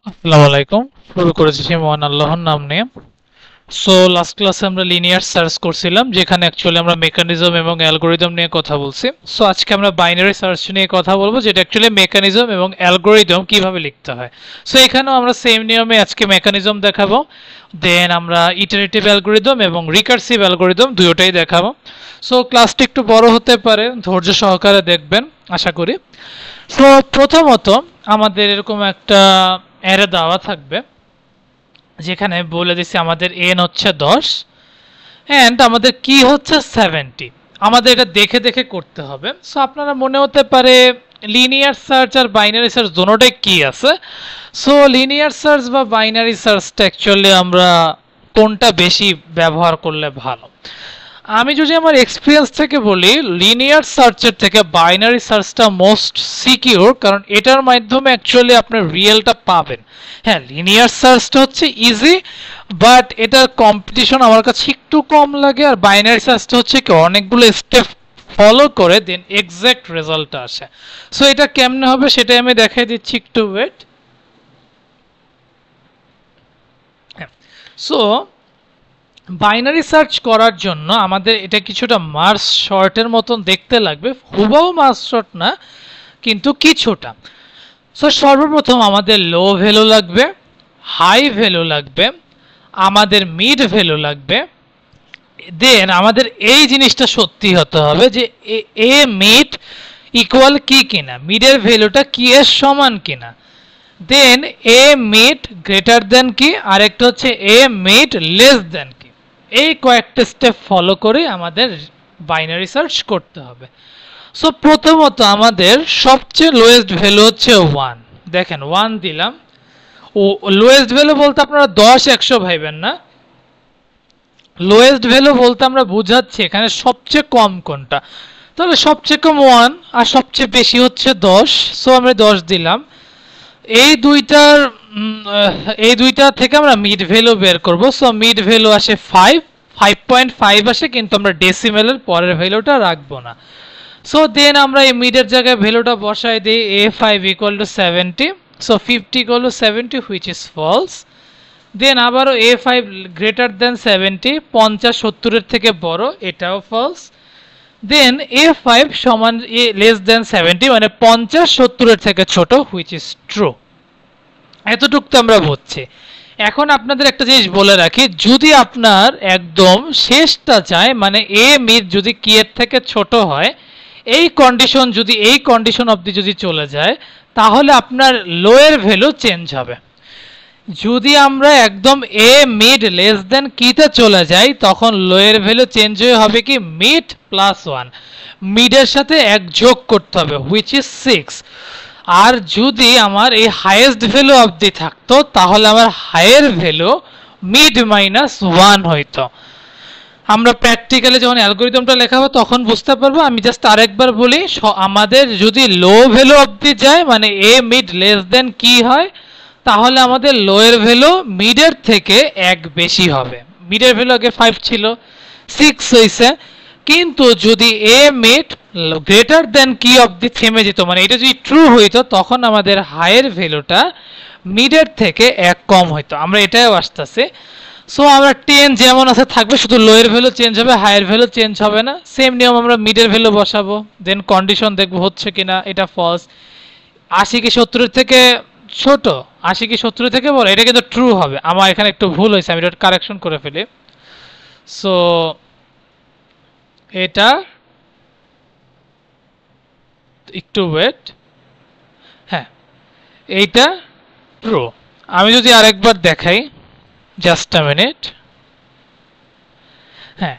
আসসালামু আলাইকুম। শুরু করেছি সেই মহান আল্লাহর নাম নিয়ে। সো লাস্ট ক্লাসে আমরা লিনিয়ার সার্চ করছিলাম, যেখানে অ্যাকচুয়ালি আমরা মেকানিজম এবং অ্যালগোরিদম নিয়ে কথা বলছি। সো আজকে আমরা বাইনারি সার্চ নিয়ে কথা বলবো, যেটা অ্যাকচুয়ালি মেকানিজম এবং অ্যালগোরিদম কিভাবে লিখতে হয়। সো এখানেও আমরা সেম নিয়মে আজকে মেকানিজম দেখাবো, দেন আমরা ইটারেটিভ অ্যালগোরিদম এবং রিকার্সিভ অ্যালগোরিদম দুটোটাই দেখাবো। সো ক্লাসটি একটু বড় হতে পারে, ধৈর্য সহকারে দেখবেন আশা করি। সো প্রথমত আমাদের এরকম একটা অ্যারে দেওয়া থাকবে, যেখানে বলে দিচ্ছি আমাদের n হচ্ছে 10 অ্যান্ড আমাদের কি হচ্ছে 70। আমাদের এটা দেখে দেখে করতে হবে। সো আপনারা মনে হতে পারে লিনিয়ার সার্চ আর বাইনারি সার্চ দুটোটাই কি আছে। সো লিনিয়ার সার্চ বা বাইনারি সার্চটা অ্যাকচুয়ালি আমরা কোনটা বেশি ব্যবহার করলে ভালো। আমি যদি আমার এক্সপিরিয়েন্স থেকে বলি, লিনিয়ার সার্চের থেকে বাইনারি সার্চটা মোস্ট সিকিউর, কারণ এটার মাধ্যমে অ্যাকচুয়ালি আপনি রিয়েলটা পাবেন। হ্যাঁ, লিনিয়ার সার্চটা হচ্ছে ইজি, বাট এটার কম্পিটিশন আমার কাছে একটু কম লাগে। আর বাইনারি সার্চটা হচ্ছে কি অনেকগুলো স্টেপ ফলো করে দেন এক্সাক্ট রেজাল্টটা আসে। সো এটা কেমনে হবে সেটাই আমি দেখাই দিচ্ছি, একটু ওয়েট। সো বাইনারি সার্চ করার জন্য আমাদের এটা কিছুটা মার্জ শর্টের মতন দেখতে লাগবে, হুবহু মার্জ শর্ট না কিন্তু কিছুটা। সো সর্বপ্রথম আমাদের লো ভ্যালু লাগবে, হাই ভ্যালু লাগবে, আমাদের মিড ভ্যালু লাগবে। দেন আমাদের এই জিনিসটা সত্যি হতে হবে যে এ মিড ইকুয়াল কি কিনা, মিডের ভ্যালুটা কি এর সমান কিনা। দেন এ মিড গ্রেটার দেন কি, আরেকটা হচ্ছে এ মিড লেস দেন কি। এই কয়েকটা স্টেপ ফলো করে আমাদের বাইনারি সার্চ করতে হবে। সো প্রথমত আমাদের সবচেয়ে লোয়েস্ট ভ্যালু হচ্ছে 1। দেখেন 1 দিলাম। ও লোয়েস্ট ভ্যালু বলতে আপনারা 10 100 ভাইবেন না। লোয়েস্ট ভ্যালু বলতে আমরা বুঝাচ্ছি এখানে সবচেয়ে কম কোনটা। তাহলে সবচেয়ে কম 1 আর সবচেয়ে বেশি হচ্ছে 10। সো আমরা 10 দিলাম। এই দুইটা থেকে আমরা মিড ভ্যালু বের করব। সো মিড ভ্যালু আসে 5.5 আসে, কিন্তু আমরা ডেসিমেলের পরের ভ্যালুটা রাখবো না। সো দেন আমরা এই মিডের জায়গায় ভ্যালুটা বসাই দিই, a5 equal to 70। So 50 equal to 70 which is false. Then আবারও a5 গ্রেটার দেন 70, 50 70-এর থেকে বড়, এটাও ফলস। দেন a5 সমান লেস দেন 70, মানে 50 70-এর থেকে ছোট, হুইচ ইজ ট্রু। এতটুকু তো আমরা বুঝছি। এখন আপনাদের একটা জিনিস বলে রাখি, যদি আপনার একদম শেষটা চায়, মানে এ মিড যদি কি এর থেকে ছোট হয়, এই কন্ডিশন অবধি যদি চলে যায়, তাহলে আপনার লো এর ভ্যালু চেঞ্জ হবে। যদি আমরা একদম এ মিড লেস দেন কিতে চলে যাই, তখন লো এর ভ্যালু চেঞ্জ হয়ে হবে কি মিড প্লাস 1, মিডের সাথে 1 যোগ করতে হবে, হুইচ ইজ 6। আর যদি আমার এই হাইয়েস্ট ভ্যালু অবধি থাকতো, তাহলে আমার হাইয়ের ভ্যালু মিড মাইনাস 1 হইতো। আমরা প্র্যাকটিক্যালি যখন অ্যালগোরিদমটা লেখাবো তখন বুঝতে পারবো। আমি জাস্ট আরেকবার বলি, আমাদের যদি লো ভ্যালু অবধি যায়, মানে এ মিড লেস দেন কি হয়, তাহলে আমাদের লো এর ভ্যালু মিডের থেকে 1 বেশি হবে। মিডের ভ্যালু আগে 5 ছিল, 6 হয়েছে। কিন্তু যদি এ মিড গ্রেটার দেন কি অবধি থেমে যেত, মানে এটা যদি ট্রু হইতো, তখন আমাদের হাইয়ের ভ্যালুটা মিডের থেকে 1 কম হইতো। আমরা এটাও আসতেছে। সো আমরা 10 যেমন আছে থাকবে, শুধু লোয়ের ভ্যালু চেঞ্জ হবে, হাইয়ের ভ্যালু চেঞ্জ হবে না। সেম নিয়ম আমরা মিডের ভ্যালু বসাবো, দেন কন্ডিশন দেখবো হচ্ছে কিনা, এটা ফলস। 80 কি 70-এর থেকে ছোট, 80 কি 70-এর থেকে বড়, এটা কিন্তু ট্রু হবে। আমার এখানে একটু ভুল হয়েছে, আমি এটা কারেকশন করে ফেলি। সো এটা একটু ওয়েট, হ্যাঁ এইটা ট্রু। আমি যদি আরেকবার দেখাই, জাস্ট আ মিনিট, হ্যাঁ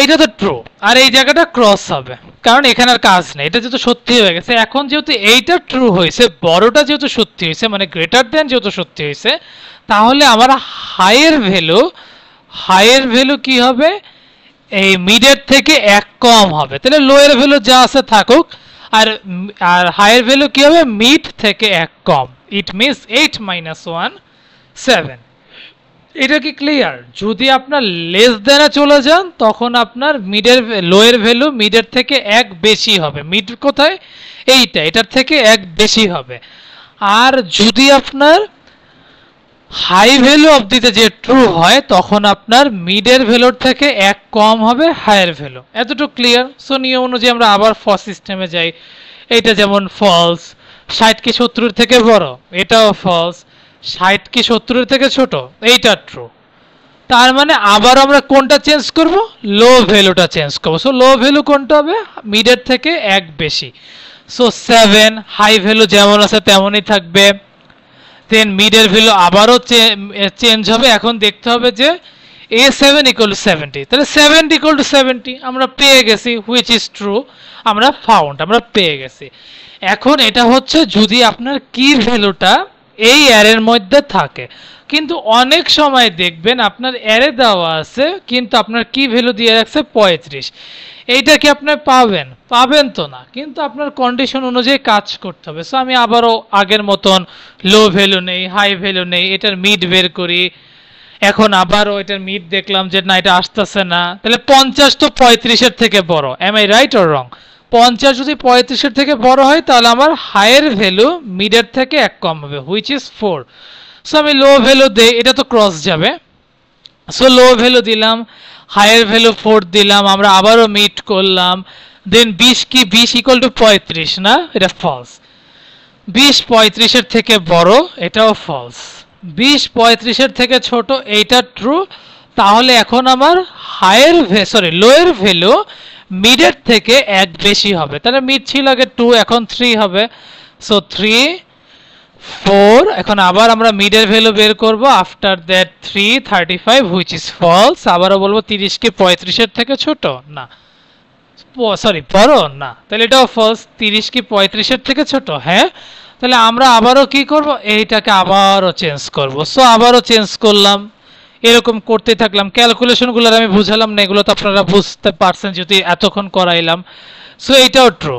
এইটা তো ট্রু, আর এই জায়গাটা ক্রস হবে, কারণ এখানে আর কাজ নেই, এটা যেহেতু সত্যি হয়ে গেছে। এখন যেহেতু এইটা ট্রু হয়েছে, বড়টা যেহেতু সত্যি হয়েছে, মানে গ্রেটার দেন যেহেতু সত্যি হয়েছে, তাহলে আমার হাইয়ের ভ্যালু কি হবে, এই মিডের থেকে 1 কম হবে। তাহলে লোয়ের ভ্যালু যা আছে থাকুক, আর আর হাইয়ের ভ্যালু কি হবে, মিড থেকে 1 কম। It means 8 minus 1 7। এটা কি ক্লিয়ার? যদি আপনার লেস দেনে চলে যান, তখন আপনার লোয়ের ভ্যালু মিডের থেকে 1 বেশি হবে। মিড কোথায়, এটার থেকে 1 বেশি হবে। আর যদি আপনার হাই ভ্যালু অবধিতে যে ট্রু হয় তখন আপনার মিডের ভ্যালুর থেকে এক কম হবে হায়ার ভ্যালু। এতটুকু ক্লিয়ার? সো নিয়ম অনুযায়ী আমরা আবার ফর সিস্টেমে যাই। এটা যেমন ফলস, 60 কি 70 থেকে বড়, এটাও ফলস, 60 কি 70 থেকে ছোট, এইটা ট্রু। তার মানে আবার আমরা কোনটা চেঞ্জ করব? লো ভ্যালুটা চেঞ্জ করব। সো লো ভ্যালু কোনটা হবে? মিডের থেকে এক বেশি। সো 7 হাই ভ্যালু যেমন আছে তেমনই থাকবে। দেন মিডের ভ্যালু আবারও চেঞ্জ হবে। এখন দেখতে হবে যে a7 = 70, তাহলে 7 = 70 আমরা পেয়ে গেছি, হুইচ ইজ ট্রু। আমরা ফাউন্ড, আমরা পেয়ে গেছি। এখন এটা হচ্ছে যদি আপনার কি ভ্যালুটা এই অ্যারের মধ্যে থাকে, কিন্তু অনেক সময় দেখবেন আপনার অ্যারে দেওয়া আছে কিন্তু আপনার কি ভ্যালু দিয়ে রাখছে 35। এইটা কি আপনি পাবেন? পাবেন তো না, কিন্তু আপনার কন্ডিশন অনুযায়ী কাজ করতে হবে। সো আমি আবারও আগের মতন লো ভ্যালু নেই, হাই ভ্যালু নেই, এটার মিড বের করি। এখন আবারও এটার মিড দেখলাম যে না, এটা আসতেছে না, তাহলে 50 তো 35-এর থেকে বড়। Am I right or wrong? 50 যদি 35-এর থেকে বড় হয় তাহলে আমার হায়ার ভ্যালু মিডের থেকে এক কম হবে, হুইচ ইজ 4। সো আমি লো ভ্যালু দেই, এটা তো ক্রস যাবে। সো লো ভ্যালু দিলাম, হায়ার ভ্যালু 4 দিলাম, আমরা আবারও মিট করলাম। দেন 20 কি 20 = 35 না, এটা ফলস। 20 35-এর থেকে বড়, এটাও ফলস। 20 35-এর থেকে ছোট, এইটা ট্রু। তাহলে এখন আমার লোয়ের ভ্যালু মিডের থেকে এক বেশি হবে। তাহলে মিড ছিল আগে 2, এখন 3 হবে। সো 3 4, এখন আবার আমরা মিডের ভ্যালু বের করব। After that 3 35, which is false. আবারও বলবো 30 কি 35-এর থেকে ছোট না, সরি বড় না, তাহলে এটাও ফলস। 30 কি 35-এর থেকে ছোট? হ্যাঁ। তাহলে আমরা আবারও কি করব? এইটাকে আবারও চেঞ্জ করব। সো আবারও চেঞ্জ করলাম, এরকম করতে থাকলাম। ক্যালকুলেশনগুলো আমি বুঝালাম না, এগুলো তো আপনারা বুঝতে পারছেন যদি এতক্ষণ করাইলাম। সো এইটাও ট্রু,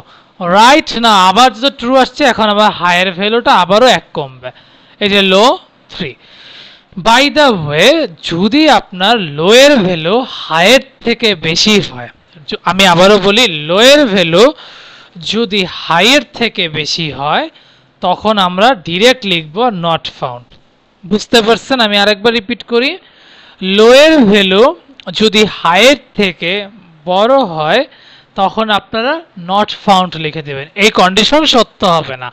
রাইট না? আবার যদি ট্রু আসছে, এখন আবার হায়ার ভ্যালুটা আবারও এক কমবে, এই যে লো 3। বাই দ্য ওয়ে, যদি আপনার লোয়ের ভ্যালু হায়ার থেকে বেশি হয়, আমি আবারও বলি, লোয়ের ভ্যালু যদি হাইয়ের থেকে বেশি হয় তখন আমরা ডিরেক্ট লিখব নট ফাউন্ড। বুঝতে পারছেন? আমি আরেকবার রিপিট করি, লোয়ের ভ্যালু যদি হাইয়ের থেকে বড় হয় তখন আপনারা নট ফাউন্ড লিখে দেবেন। এই কন্ডিশন সত্য হবে না।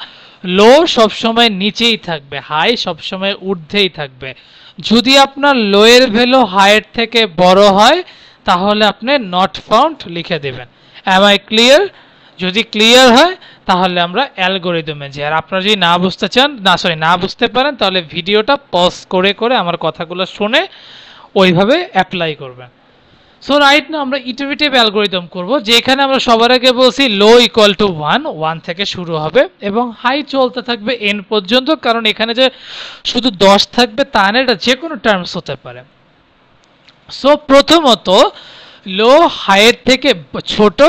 লো সবসময় নিচেই থাকবে, হাই সবসময় ঊর্ধ্বেই থাকবে। যদি আপনার লোয়ের ভ্যালু হাইয়ের থেকে বড় হয় তাহলে আপনি নট ফাউন্ড লিখে দেবেন। Am I clear? যদি ক্লিয়ার হয় তাহলে আমরা অ্যালগরিদমে যাই। আর আপনারা যদি না বুঝতে চান, না বুঝতে পারেন, তাহলে ভিডিওটা পজ করে করে আমার কথাগুলো শুনে ওইভাবে অ্যাপ্লাই করবেন। সো রাইট না আমরা ইটারেটিভ অ্যালগরিদম করব, যেখানে আমরা সবার আগে বলছি লো ইকুয়াল টু 1 থেকে শুরু হবে এবং হাই চলতে থাকবে n পর্যন্ত, কারণ এখানে যে শুধু 10 থাকবে তা না, এটা যে কোনো টার্মস হতে পারে। সো প্রথমত লো হাইয়ের থেকে ছোট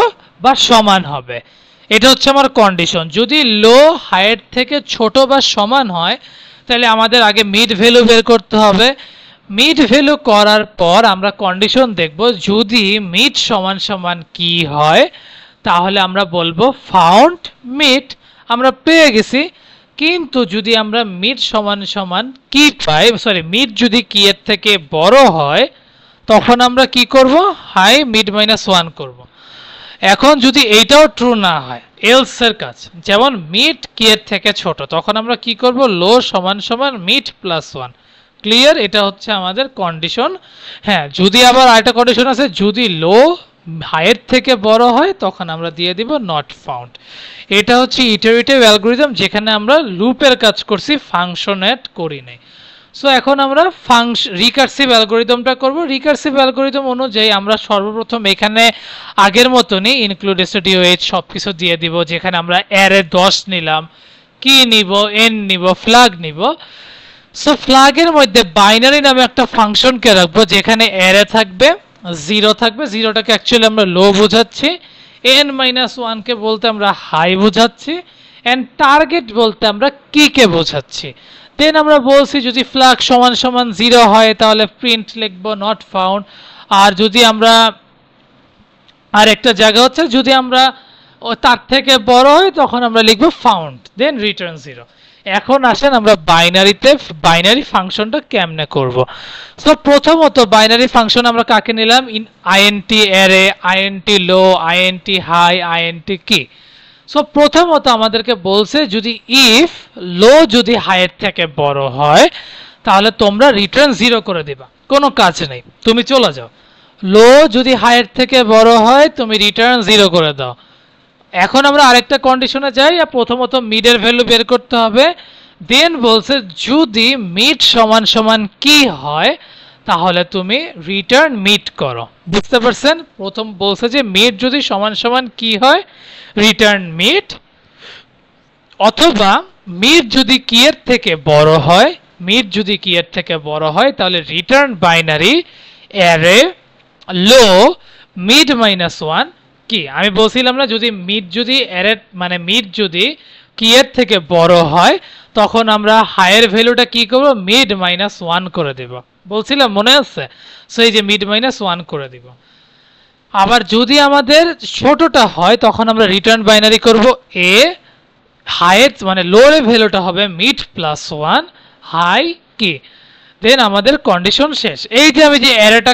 বা সমান হবে, এটা হচ্ছে আমার কন্ডিশন। যদি লো হাইয়ের থেকে ছোট বা সমান হয় তাহলে আমাদের আগে মিড ভ্যালু বের করতে হবে। মিড ভ্যালু করার পর আমরা কন্ডিশন দেখব, যদি মিড সমান সমান কি হয় তাহলে আমরা বলবো ফাউন্ড মিড, আমরা পেয়ে গেছি। কিন্তু যদি আমরা মিড সমান সমান কি পাই, মিড যদি কি এর থেকে বড় হয় তখন আমরা কি করব? হাই মিড -1 করব। এখন যদি এইটাও ট্রু না হয়, এলস এর কাজ, যেমন মিড কি এর থেকে ছোট, তখন আমরা কি করব? লো সমান সমান মিড +1। ক্লিয়ার? এটা হচ্ছে আমাদের কন্ডিশন। হ্যাঁ, যদি আবার আরেকটা কন্ডিশন আছে, যদি লো হাইয়ের থেকে বড় হয় তখন আমরা দিয়ে দিব নট ফাউন্ড। এটা হচ্ছে ইটারেটিভ অ্যালগরিদম, যেখানে আমরা লুপের কাজ করছি, ফাংশনেট করি নাই। সো এখন আমরা রিকার্সিভ অ্যালগরিদমটা করব। রিকার্সিভ অ্যালগরিদম অনুযায়ী আমরা সর্বপ্রথম এখানে আগের মতনই ইনক্লুড স্টুডিওএইচ সবকিছু দিয়ে দিব, যেখানে আমরা অ্যারে 10 নিলাম, কি নিব, এন নিব, ফ্ল্যাগ নিব। সো ফ্ল্যাগের মধ্যে বাইনারি নামে একটা ফাংশনকে রাখবো, যেখানে অ্যারে থাকবে, 0 থাকবে, 0টাকে অ্যাকচুয়ালি আমরা লো বোঝাচ্ছি, n-1 কে বলতে আমরা হাই বোঝাচ্ছি, এন্ড টার্গেট বলতে আমরা কি কে বোঝাচ্ছি। দেন আমরা বলছি যদি ফ্ল্যাগ সমান সমান 0 হয় তাহলে প্রিন্ট লিখব নট ফাউন্ড। আর যদি আমরা আরেকটা জায়গা হচ্ছে, যদি আমরা তার থেকে বড় হয় তখন আমরা লিখব ফাউন্ড, দেন রিটার্ন 0। এখন আসেন আমরা বাইনারি ফাংশনটা কেমনে করব। সো প্রথমত বাইনারি ফাংশন আমরা কাকে নিলাম, int অ্যারে, int লো, int হাই, int কি। সো প্রথমত আমাদেরকে বলছে যদি ইফ লো যদি হাইয়ের থেকে বড় হয় তাহলে তোমরা রিটার্ন 0 করে দিবা, কোনো কাজ নেই, তুমি চলে যাও। লো যদি হাইয়ের থেকে বড় হয় তুমি রিটার্ন 0 করে দাও। এখন আমরা আরেকটা কন্ডিশনে যাই, প্রথমত মিডের ভ্যালু বের করতে হবে। দেন বলছে যদি মিড সমান সমান কি হয় তাহলে তুমি রিটার্ন মিড করো। বুঝতে পারছেন? প্রথম বলছে যে মিড যদি সমান সমান কি হয়, রিটার্ন মিড, অথবা মিড যদি কি এর থেকে বড় হয়, মিড যদি কি এর থেকে বড় হয় তাহলে রিটার্ন বাইনারি অ্যারে লো মিড মাইনাস 1 কি। আমি বলছিলাম না যদি মিড যদি অ্যারে মানে মিড যদি কি এর থেকে বড় হয় তখন আমরা হায়ার ভ্যালুটা কি করব, মিড মাইনাস 1 করে দেব, বলছিলাম মনে আছে? সো এই যে মিড মাইনাস 1 করে দিব। আবার যদি আমাদের ছোটটা হয় তখন আমরা রিটার্ন বাইনারি করব এ, হাইয়ের মানে লোর ভ্যালুটা হবে মিড প্লাস 1 হাই কি। দেন আমাদের কন্ডিশন শেষ। এই যে আমি যে অ্যারেটা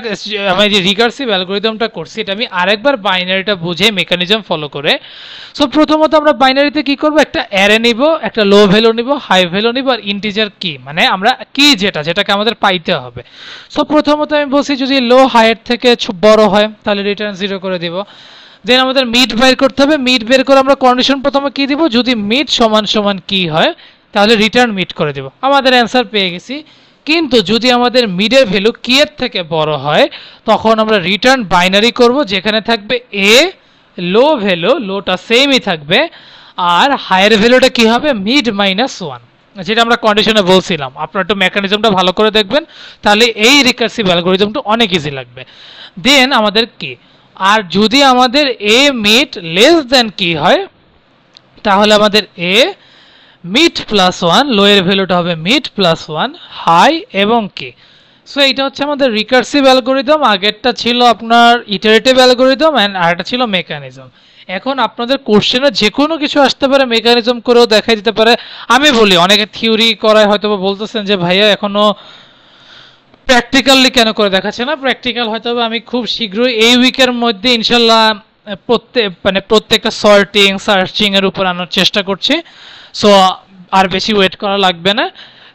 আমি যে রিকার্সিভ অ্যালগরিদমটা করছি এটা আমি আরেকবার বাইনারিটা বুঝে মেকানিজম ফলো করে। সো প্রথমত আমরা বাইনারিতে কি করব, একটা অ্যারে নিব, একটা লো ভ্যালু নিব, হাই ভ্যালু নিব, আর ইন্টিজার কি মানে আমরা কি যেটাকে আমাদের পাইতে হবে। সো প্রথমত আমি বলছি যদি লো হাইয়ের থেকে বড় হয় তাহলে রিটার্ন 0 করে দিব। দেন আমাদের মিড বের করতে হবে, মিড বের করে আমরা কন্ডিশন প্রথমে কি দিব, যদি মিড সমান সমান কি হয় তাহলে রিটার্ন মিড করে দিব। আমাদের অ্যান্সার পেয়ে গেছি। কিন্তু যদি আমাদের মিডের ভ্যালু কি এর থেকে বড় হয় তখন আমরা রিটার্ন বাইনারি করব, যেখানে থাকবে এ, লো ভ্যালু লোটা সেমই থাকবে, আর হায়ার ভ্যালুটা কি হবে, মিড মাইনাস 1, যেটা আমরা কন্ডিশনে বলছিলাম। আপনারা একটু মেকানিজমটা ভালো করে দেখবেন তাহলে এই রিকার্সিভ অ্যালগরিদমটা অনেক ইজি লাগবে। দেন আমাদের কি, আর যদি আমাদের এ মিড লেস দেন কি হয় তাহলে আমাদের এ মিড প্লাস 1, লো এর ভ্যালুটা হবে মিড প্লাস 1 হাই এবং কি। সো এটা হচ্ছে আমাদের রিকার্সিভ অ্যালগরিদম। আগেরটা ছিল আপনার ইটারেটিভ অ্যালগরিদম এন্ড আরেকটা ছিল মেকানিজম। এখন আপনাদের কোশ্চেনে যে কোনো কিছু আসতে পারে, মেকানিজম করেও দেখাই দিতে পারে। আমি বলি অনেকে থিওরি করায় হয়তো বলতেছেন যে ভাইয়া এখনো প্র্যাকটিক্যালি কেন করে দেখাচ্ছে না। প্র্যাকটিক্যাল হয়তো আমি খুব শীঘ্রই এই উইকের মধ্যে ইনশাল্লাহ প্রত্যেকটা সর্টিং সার্চিং এর উপর আনার চেষ্টা করছি। সো আর বেশি ওয়েট করা লাগবে না।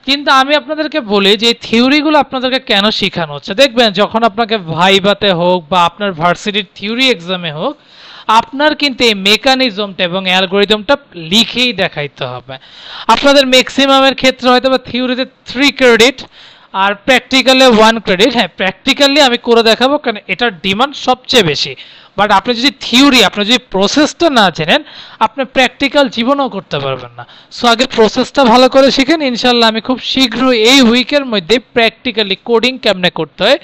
কিন্তু আমি আপনাদেরকে বলি যে থিওরিগুলো আপনাদেরকে কেন শেখানো হচ্ছে। দেখবেন যখন আপনাকে ভাইভাতে হোক বা আপনার ভার্সিটির থিওরি এক্সামে হোক, আপনার কিন্তু এই মেকানিজমটা এবং অ্যালগরিদমটা লিখেই দেখাইতে হবে। আপনাদের ম্যাক্সিমামের ক্ষেত্রে হয়তো বা থিওরিতে 3 ক্রেডিট আর প্র্যাকটিক্যালে 1 ক্রেডিট। হ্যাঁ, প্র্যাকটিক্যালি আমি করে দেখাবো কারণ এটার ডিমান্ড সবচেয়ে বেশি। বাট আপনি যদি থিওরি, আপনি যদি প্রসেসটা না জানেন আপনি প্র্যাকটিক্যাল জীবনেও করতে পারবেন না। সো আগে প্রসেসটা ভালো করে শিখেন। ইনশাল্লাহ আমি খুব শীঘ্রই এই উইকের মধ্যে প্র্যাকটিক্যালি কোডিং কেমনে করতে হয়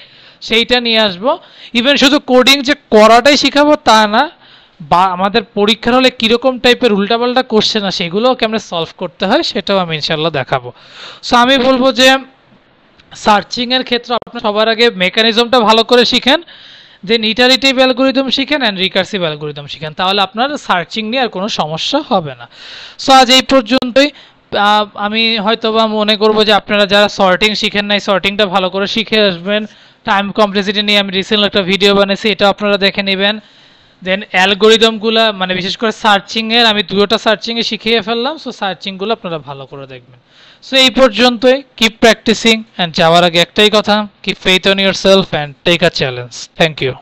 সেইটা নিয়ে আসবো। ইভেন শুধু কোডিং যে করাটাই শিখাবো তা না, বা আমাদের পরীক্ষার হলে কীরকম টাইপের উল্টাপাল্টা কোশ্চেন আসে সেগুলোও কেমনে সলভ করতে হয় সেটাও আমি ইনশাল্লাহ দেখাবো। সো আমি বলবো যে সার্চিং এর ক্ষেত্রে আপনারা সবার আগে মেকানিজমটা ভালো করে শিখেন, দেন ইটারেটিভ অ্যালগরিদম শিখেন এন্ড রিকার্সিভ অ্যালগরিদম শিখেন, তাহলে আপনার সার্চিং নিয়ে আর কোনো সমস্যা হবে না। সো আজ এই পর্যন্তই। আমি হয়তোবা মনে করব যে আপনারা যারা সর্টিং শিখেন নাই সর্টিংটা ভালো করে শিখে আসবেন। টাইম কমপ্লেক্সিটি নিয়ে আমি রিসেন্টলি একটা ভিডিও বানিয়েছি, এটা আপনারা দেখে নেবেন। দেন অ্যালগরিদমগুলো মানে বিশেষ করে সার্চিং এর আমি 2টা সার্চিং এ শিখিয়ে ফেললাম। সো সার্চিংগুলো আপনারা ভালো করে দেখবেন। সো এই পর্যন্তই। কিপ প্র্যাকটিসিং এন্ড যাওয়ার আগে একটাই কথা, keep faith on yourself and take a challenge. Thank you.